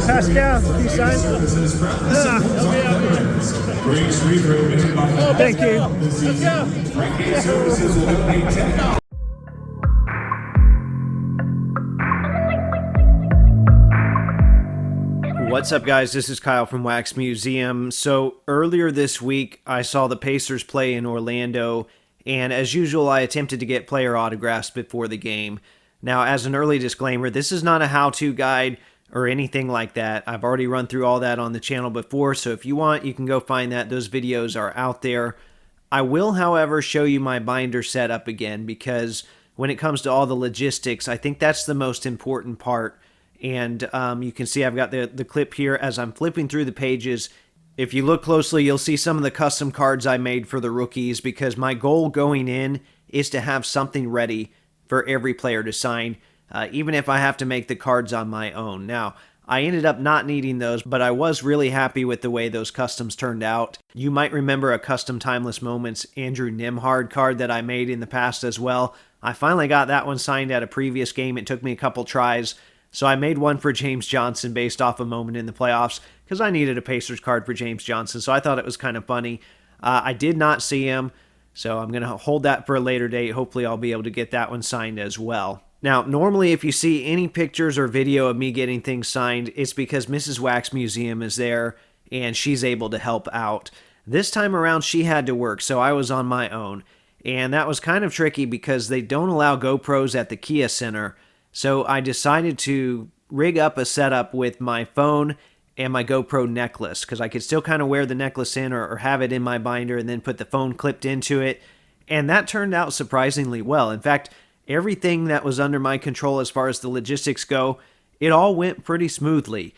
Pascal, can you sign? Oh, thank you. Let's go. What's up, guys? This is Kyle from Wax Museum. So earlier this week, I saw the Pacers play in Orlando, and as usual, I attempted to get player autographs before the game. Now, as an early disclaimer, this is not a how-to guide or anything like that. I've already run through all that on the channel before, so if you want, you can go find that. Those videos are out there. I will, however, show you my binder setup again, because when it comes to all the logistics, I think that's the most important part. And you can see I've got the clip here as I'm flipping through the pages. If you look closely, you'll see some of the custom cards I made for the rookies, because my goal going in is to have something ready for every player to sign, even if I have to make the cards on my own. Now, I ended up not needing those, but I was really happy with the way those customs turned out. You might remember a custom Timeless Moments Andrew Nembhard card that I made in the past as well. I finally got that one signed at a previous game. It took me a couple tries. So I made one for James Johnson based off a moment in the playoffs because I needed a Pacers card for James Johnson, so I thought it was kind of funny. I did not see him, so I'm going to hold that for a later date. Hopefully I'll be able to get that one signed as well. Now, normally if you see any pictures or video of me getting things signed, it's because Mrs. Wax Museum is there and she's able to help out. This time around she had to work, so I was on my own. And that was kind of tricky because they don't allow GoPros at the Kia Center. So I decided to rig up a setup with my phone and my GoPro necklace, because I could still kind of wear the necklace in or have it in my binder and then put the phone clipped into it. And that turned out surprisingly well. In fact, everything that was under my control as far as the logistics go, it all went pretty smoothly.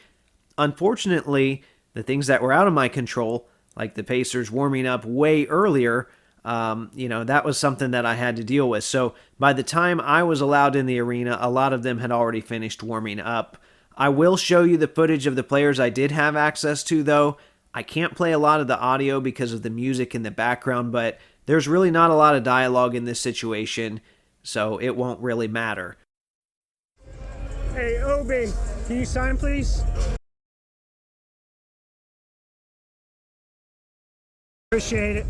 Unfortunately, the things that were out of my control, like the Pacers warming up way earlier, that was something that I had to deal with. So by the time I was allowed in the arena, a lot of them had already finished warming up. I will show you the footage of the players I did have access to, though. I can't play a lot of the audio because of the music in the background, but there's really not a lot of dialogue in this situation, so it won't really matter. Hey, Obi, can you sign, please? Appreciate it.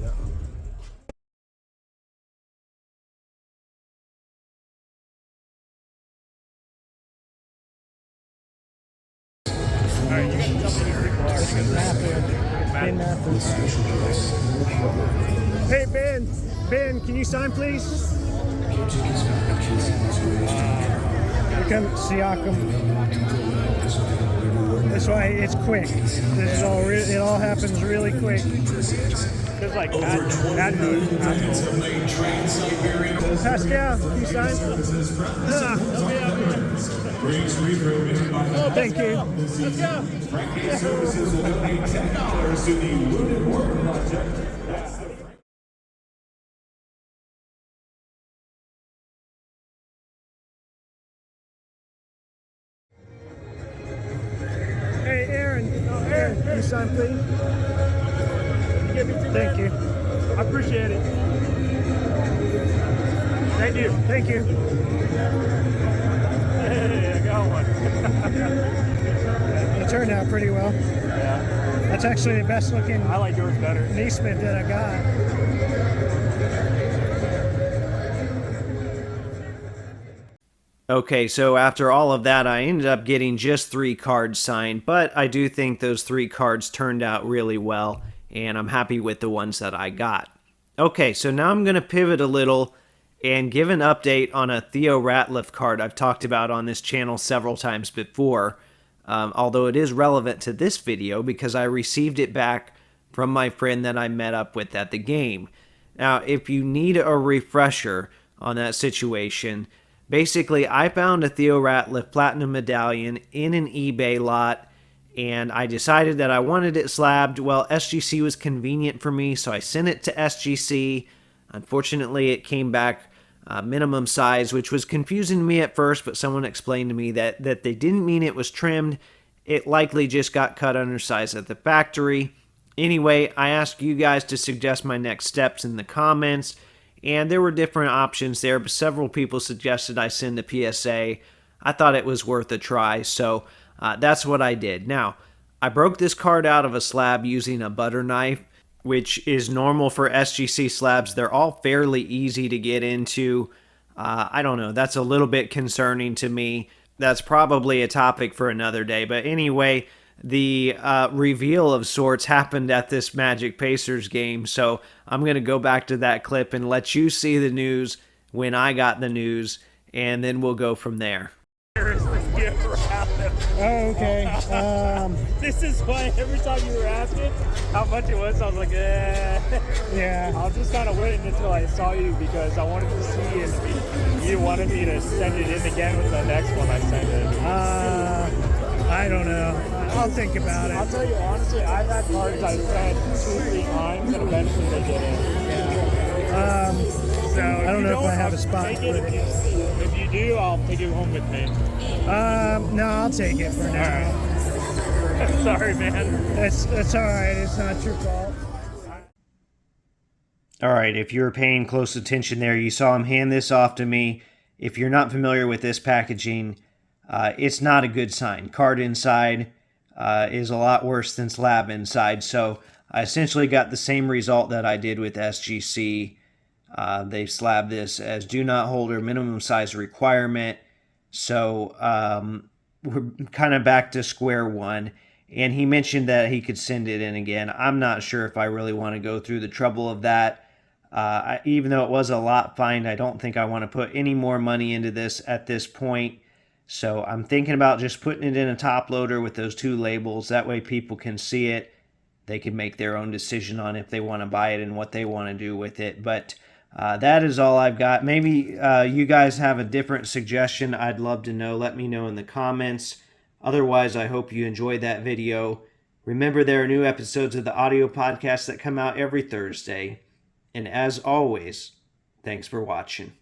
Hey, Ben, can you sign, please? Here comes Siakam. This way, it's quick. It all happens really quick. There's like bad news. Pascal, can you sign? Oh, thank you. Let's go. Hey, Aaron, can you sign, please? Thank you. I appreciate it. Thank you. Thank you. Hey, I got one. It turned out pretty well. Yeah. That's actually the best looking. I like yours better. Neesmith that I got. Okay, so after all of that, I ended up getting just 3 cards signed, but I do think those 3 cards turned out really well, and I'm happy with the ones that I got. Okay, so now I'm going to pivot a little and give an update on a Theo Ratliff card I've talked about on this channel several times before, although it is relevant to this video because I received it back from my friend that I met up with at the game. Now, if you need a refresher on that situation, basically I found a Theo Ratliff Platinum Medallion in an eBay lot, and I decided that I wanted it slabbed. Well, SGC was convenient for me, so I sent it to SGC. Unfortunately, it came back minimum size, which was confusing to me at first, but someone explained to me that they didn't mean it was trimmed. It likely just got cut undersized at the factory. Anyway, I asked you guys to suggest my next steps in the comments, and there were different options there, but several people suggested I send a PSA. I thought it was worth a try, so That's what I did. Now, I broke this card out of a slab using a butter knife, which is normal for SGC slabs. They're all fairly easy to get into. I don't know. That's a little bit concerning to me. That's probably a topic for another day. But anyway, the reveal of sorts happened at this Magic Pacers game. So I'm going to go back to that clip and let you see the news when I got the news, and then we'll go from there. Oh, okay. This is why every time you were asking how much it was, I was like, Yeah. I was just kind of waiting until I saw you because I wanted to see if you wanted me to send it in again with the next one I send it. I don't know. I'll think about I'll it. tell you honestly, I've had cards I've sent 2-3 times and eventually they get in. So I don't know if I have a spot take for it. it. If you do, I'll take it home with me. No, I'll take it for now. Sorry, man. That's all right. It's not your fault. All right, if you were paying close attention there, you saw him hand this off to me. If you're not familiar with this packaging, it's not a good sign. Card inside is a lot worse than slab inside. So I essentially got the same result that I did with SGC. They slabbed this as do not hold or minimum size requirement. So we're kind of back to square one. And he mentioned that he could send it in again. I'm not sure if I really want to go through the trouble of that. Even though it was a lot fine, I don't think I want to put any more money into this at this point. So I'm thinking about just putting it in a top loader with those 2 labels. That way people can see it. They can make their own decision on if they want to buy it and what they want to do with it. But that is all I've got. Maybe you guys have a different suggestion. I'd love to know. Let me know in the comments. Otherwise, I hope you enjoyed that video. Remember, there are new episodes of the audio podcast that come out every Thursday. And as always, thanks for watching.